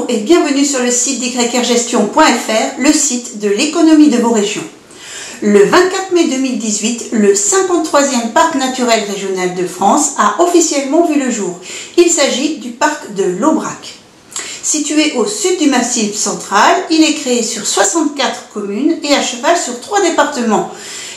Bonjour et bienvenue sur le site d'YRgestion.fr, le site de l'économie de vos régions. Le 24 mai 2018, le 53e parc naturel régional de France a officiellement vu le jour. Il s'agit du parc de l'Aubrac. Situé au sud du Massif central, il est créé sur 64 communes et à cheval sur 3 départements,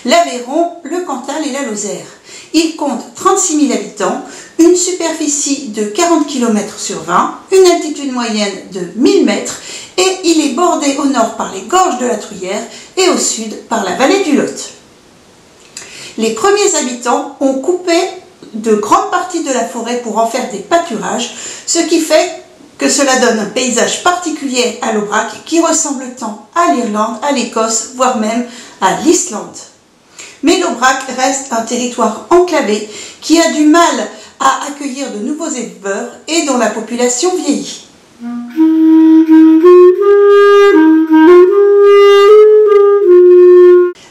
l'Aveyron, le Cantal et la Lozère. Il compte 36 000 habitants, une superficie de 40 km sur 20, une altitude moyenne de 1000 mètres et il est bordé au nord par les gorges de la Truyère et au sud par la vallée du Lot. Les premiers habitants ont coupé de grandes parties de la forêt pour en faire des pâturages, ce qui fait que cela donne un paysage particulier à l'Aubrac qui ressemble tant à l'Irlande, à l'Écosse, voire même à l'Islande. Mais l'Aubrac reste un territoire enclavé qui a du mal à accueillir de nouveaux éleveurs et dont la population vieillit.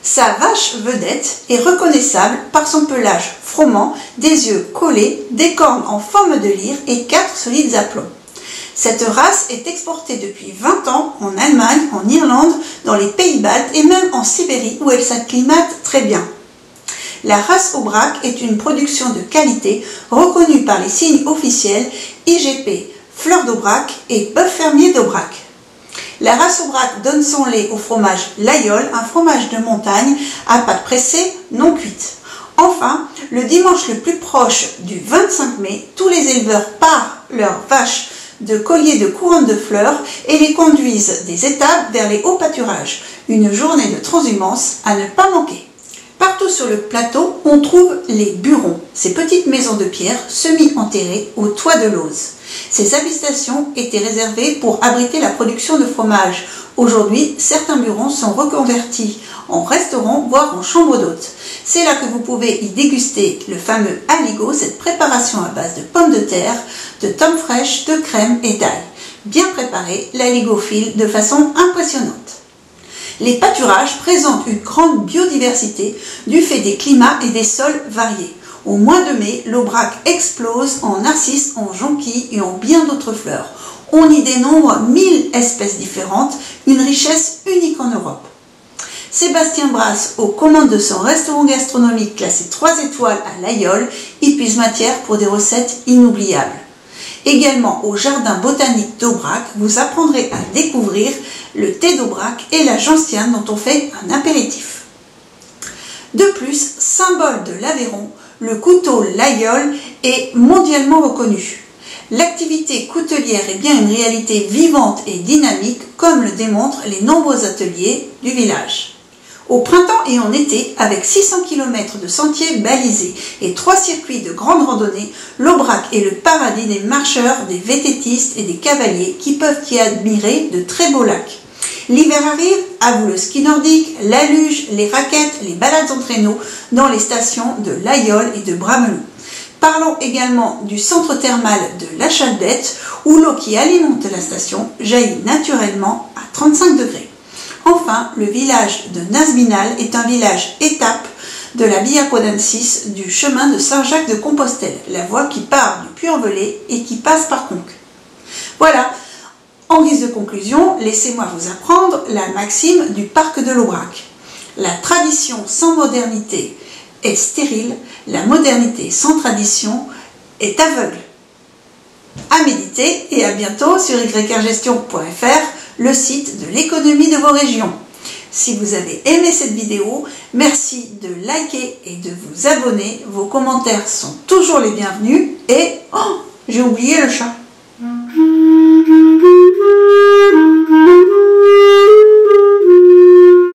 Sa vache vedette est reconnaissable par son pelage froment, des yeux collés, des cornes en forme de lyre et 4 solides aplombs. Cette race est exportée depuis 20 ans en Allemagne, en Irlande, dans les pays baltes et même en Sibérie où elle s'acclimate très bien. La race Aubrac est une production de qualité reconnue par les signes officiels IGP, Fleur d'Aubrac et Bœuf fermier d'Aubrac. La race Aubrac donne son lait au fromage Laïol, un fromage de montagne à pâte pressée non cuite. Enfin, le dimanche le plus proche du 25 mai, tous les éleveurs parent leurs vaches de colliers de couronnes de fleurs et les conduisent des étapes vers les hauts pâturages. Une journée de transhumance à ne pas manquer. Partout sur le plateau, on trouve les burons, ces petites maisons de pierre semi-enterrées au toit de l'Auze. Ces habitations étaient réservées pour abriter la production de fromage. Aujourd'hui, certains burons sont reconvertis en restaurants, voire en chambre d'hôtes. C'est là que vous pouvez y déguster le fameux aligot, cette préparation à base de pommes de terre, de tomes fraîches, de crème et d'ail. Bien préparé, l'aligot file de façon impressionnante. Les pâturages présentent une grande biodiversité du fait des climats et des sols variés. Au mois de mai, l'Aubrac explose en narcisses, en jonquilles et en bien d'autres fleurs. On y dénombre 1000 espèces différentes, une richesse unique en Europe. Sébastien Brasse, aux commandes de son restaurant gastronomique classé 3 étoiles à Laïol, y puise matière pour des recettes inoubliables. Également au jardin botanique d'Aubrac, vous apprendrez à découvrir le thé d'Aubrac et la gentiane dont on fait un apéritif. De plus, symbole de l'Aveyron, le couteau Laïol est mondialement reconnu. L'activité coutelière est bien une réalité vivante et dynamique, comme le démontrent les nombreux ateliers du village. Au printemps et en été, avec 600 km de sentiers balisés et 3 circuits de grande randonnée, l'Aubrac est le paradis des marcheurs, des vététistes et des cavaliers qui peuvent y admirer de très beaux lacs. L'hiver arrive, à vous le ski nordique, la luge, les raquettes, les balades en traîneau dans les stations de Laïol et de Bramelou. Parlons également du centre thermal de la Chaldette où l'eau qui alimente la station jaillit naturellement à 35 degrés. Enfin, le village de Nasbinal est un village étape de la Via Quadensis du chemin de Saint-Jacques de Compostelle, la voie qui part du Puy-en-Velay et qui passe par Conques. Voilà, en guise de conclusion, laissez-moi vous apprendre la maxime du parc de l'Aubrac. La tradition sans modernité est stérile, la modernité sans tradition est aveugle. À méditer et à bientôt sur YRgestion.fr, le site de l'économie de vos régions. Si vous avez aimé cette vidéo, merci de liker et de vous abonner. Vos commentaires sont toujours les bienvenus. Et, oh, j'ai oublié le chat.